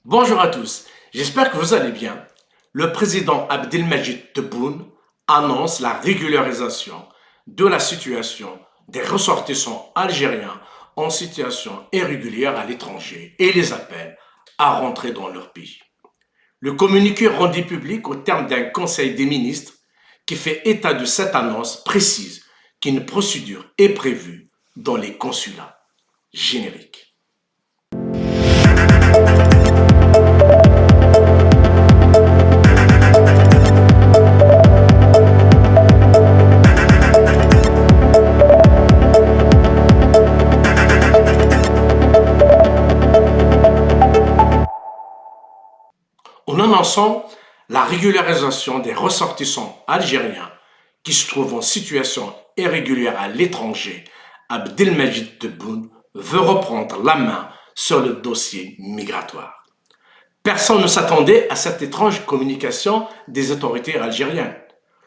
Bonjour à tous, j'espère que vous allez bien. Le président Abdelmadjid Tebboune annonce la régularisation de la situation des ressortissants algériens en situation irrégulière à l'étranger et les appelle à rentrer dans leur pays. Le communiqué rendu public au terme d'un conseil des ministres qui fait état de cette annonce précise qu'une procédure est prévue dans les consulats génériques. En annonçant la régularisation des ressortissants algériens qui se trouvent en situation irrégulière à l'étranger, Abdelmadjid Tebboune veut reprendre la main sur le dossier migratoire. Personne ne s'attendait à cette étrange communication des autorités algériennes.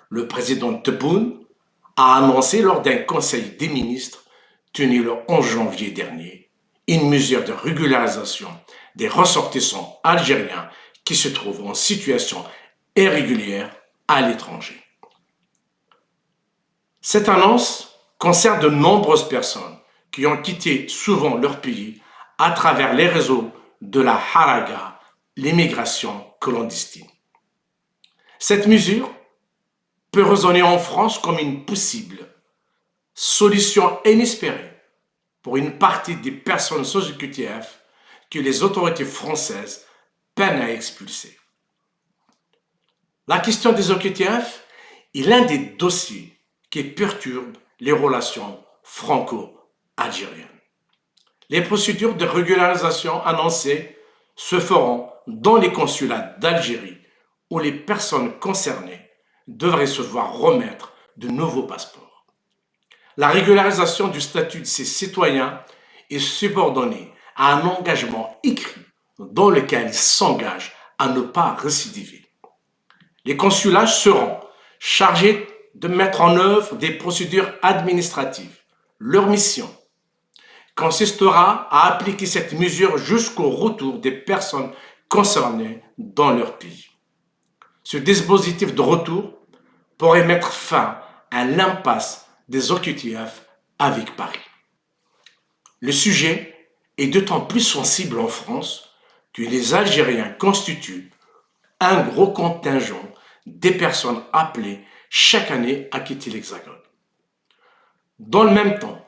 Le président Tebboune a annoncé lors d'un conseil des ministres tenu le 11 janvier dernier une mesure de régularisation des ressortissants algériens qui se trouvent en situation irrégulière à l'étranger. Cette annonce concerne de nombreuses personnes qui ont quitté souvent leur pays à travers les réseaux de la haraga, l'immigration clandestine. Cette mesure peut résonner en France comme une possible solution inespérée pour une partie des personnes sous OQTF que les autorités françaises peinent à expulser. La question des OQTF est l'un des dossiers qui perturbent les relations franco-algériennes. Les procédures de régularisation annoncées se feront dans les consulats d'Algérie où les personnes concernées devraient se voir remettre de nouveaux passeports. La régularisation du statut de ces citoyens est subordonnée à un engagement écrit dans lequel ils s'engagent à ne pas récidiver. Les consulats seront chargés de mettre en œuvre des procédures administratives. Leur mission consistera à appliquer cette mesure jusqu'au retour des personnes concernées dans leur pays. Ce dispositif de retour pourrait mettre fin à l'impasse des OQTF avec Paris. Le sujet est d'autant plus sensible en France que les Algériens constituent un gros contingent des personnes appelées chaque année à quitter l'Hexagone. Dans le même temps,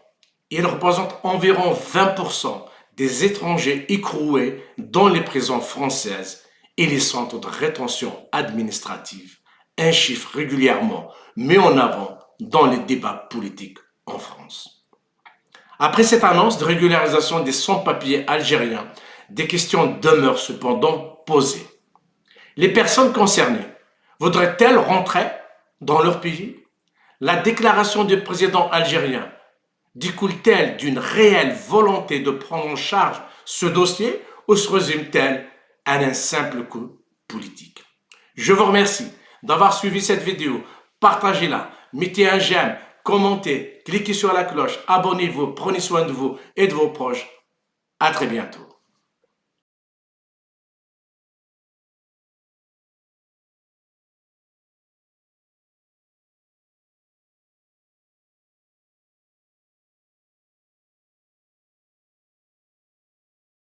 ils représentent environ 20% des étrangers écroués dans les prisons françaises et les centres de rétention administrative, un chiffre régulièrement mis en avant dans les débats politiques en France. Après cette annonce de régularisation des sans-papiers algériens, des questions demeurent cependant posées. Les personnes concernées voudraient-elles rentrer dans leur pays? La déclaration du président algérien découle-t-elle d'une réelle volonté de prendre en charge ce dossier ou se résume-t-elle à un simple coup politique? Je vous remercie d'avoir suivi cette vidéo. Partagez-la, mettez un j'aime, commentez, cliquez sur la cloche, abonnez-vous, prenez soin de vous et de vos proches. À très bientôt.